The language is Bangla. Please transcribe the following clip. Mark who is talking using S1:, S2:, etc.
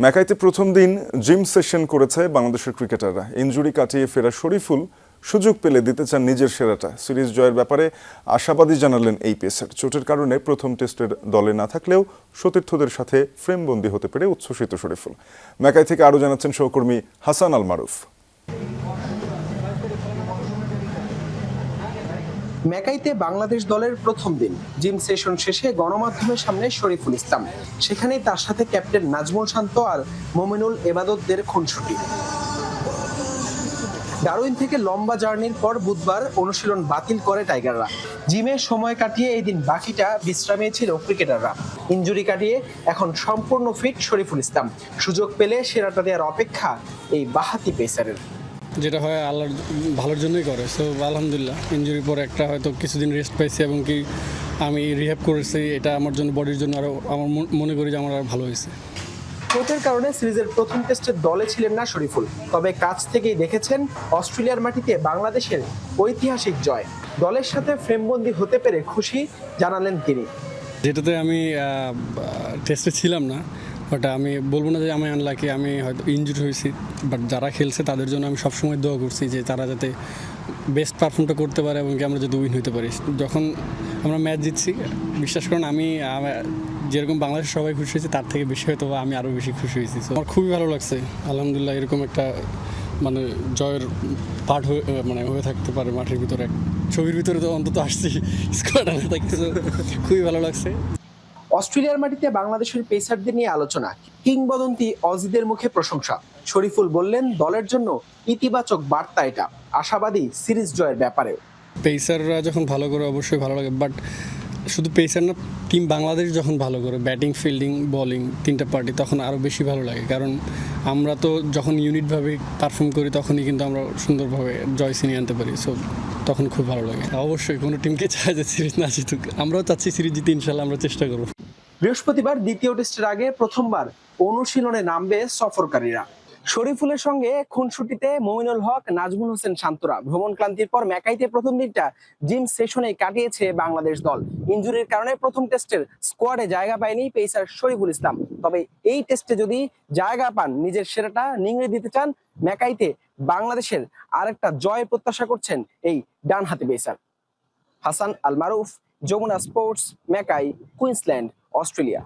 S1: ম্যাকাইতে প্রথম দিন জিম সেশন করেছে বাংলাদেশের ক্রিকেটাররা। ইনজুরি কাটিয়ে ফেরা শরীফুল সুযোগ পেলে দিতে চান নিজের সেরাটা। সিরিজ জয়ের ব্যাপারে আশাবাদী জানালেন এই পেসার। চোটের কারণে প্রথম টেস্টের দলে না থাকলেও সতীর্থদের সাথে ফ্রেমবন্দি হতে পেরে উচ্ছ্বসিত শরীফুল। ম্যাকাই থেকে আরও জানাচ্ছেন সহকর্মী হাসান আল মারুফ।
S2: ম্যাকাইতে বাংলাদেশ দলের প্রথম দিন জিম সেশন শেষে গণমাধ্যমের সামনে শরীফুল ইসলাম। সেখানেই তার সাথে ক্যাপ্টেন নাজমুল শান্ত আর মোমিনুল এবাদতদের খুনসুটি। ডারউইন থেকে লম্বা জার্নির পর বুধবার অনুশীলন বাতিল করে টাইগাররা। জিমে সময় কাটিয়ে এই দিন বাকিটা বিশ্রামে ছিল ক্রিকেটাররা। ইনজুরি কাটিয়ে এখন সম্পূর্ণ ফিট শরীফুল ইসলাম। সুযোগ পেলে সেরাটা দেওয়ার অপেক্ষা এই বাহাতি পেসারের।
S3: যেটা হয় আল্লাহর ভালোর জন্যই করে। সো আলহামদুলিল্লাহ, ইনজুরির পর একটা হয়তো কিছুদিন রেস্ট পাইছি এবং কি আমি রিহ্যাব করেছি। এটা আমার জন্য, বডির জন্য আরও আমার মনে করি যে আমার আর ভালো হয়েছে।
S2: চোটের কারণে সিরিজের প্রথম টেস্টের দলে ছিলেন না শরীফুল, তবে কাছ থেকেই দেখেছেন অস্ট্রেলিয়ার মাটিতে বাংলাদেশের ঐতিহাসিক জয়। দলের সাথে ফ্রেমবন্দি হতে পেরে খুশি জানালেন তিনি।
S3: যেটাতে আমি টেস্টে ছিলাম না, বাট আমি বলবো না যে আমি আনলাকি, আমি হয়তো ইনজুরি হয়েছি। বাট যারা খেলছে তাদের জন্য আমি সবসময় দোয়া করছি যে তারা যাতে বেস্ট পারফর্মটা করতে পারে এবং কি আমরা যাতে উইন হতে পারি। যখন আমরা ম্যাচ জিতছি, বিশ্বাস করুন আমি যেরকম বাংলাদেশের সবাই খুশি হয়েছে তার থেকে বেশি হয়তো আমি আরও বেশি খুশি হয়েছি। আমার খুবই ভালো লাগছে আলহামদুলিল্লাহ, এরকম একটা জয়ের পার্ট হয়ে থাকতে পারে মাঠের ভিতরে। ছবির ভিতরে তো অন্তত আসছি, স্কোয়াড আনা থাকতেছে, খুবই ভালো লাগছে।
S2: অস্ট্রেলিয়ার মাটিতে বাংলাদেশের পেসারদের নিয়ে আলোচনা, কিংবদন্তি অজিদের মুখে প্রশংসা। শরীফুল বললেন দলের জন্য ইতিবাচক বার্তা এটা, আশাবাদী সিরিজ জয়ের ব্যাপারেও।
S3: পেসাররা যখন ভালো করে অবশ্যই ভালো লাগে, বাট শুধু পেসার না, টিম বাংলাদেশ যখন ভালো করে ব্যাটিং, ফিল্ডিং, বোলিং তিনটা পার্টি, তখন আরও বেশি ভালো লাগে। কারণ আমরা তো যখন ইউনিটভাবে পারফর্ম করি তখনই কিন্তু আমরা সুন্দরভাবে জয় ছিনিয়ে আনতে পারি। সো তখন খুব ভালো লাগে। অবশ্যই কোনো টিমকে চায় যে সিরিজ না জিতুক, আমরাও চাচ্ছি সিরিজ জিতে, ইনশাল্লাহ আমরা চেষ্টা করবো।
S2: বৃহস্পতিবার দ্বিতীয় টেস্টের আগে প্রথমবার অনুশীলনে নামবে সফরকারীরা। শরীফুলের সঙ্গে খুনসুটিতে মমিনুল হক, নাজমুল হোসেন শান্তরা। ভ্রমণ ক্লান্তির পর ম্যাকাইতে প্রথম দিনটা জিম সেশনে কাটিয়েছে বাংলাদেশ দল। ইনজুরির কারণে প্রথম টেস্টের স্কোয়াডে জায়গা পায়নি পেসার শরীফুল ইসলাম। তবে এই টেস্টে যদি জায়গা পান, নিজের সেরাটা নিংড়ে দিতে চান ম্যাকাইতে বাংলাদেশের আরেকটা জয় প্রত্যাশা করছেন এই ডানহাতি পেসার। হাসান আল মারুফ, Jamuna sports, Mackay, Queensland, Australia.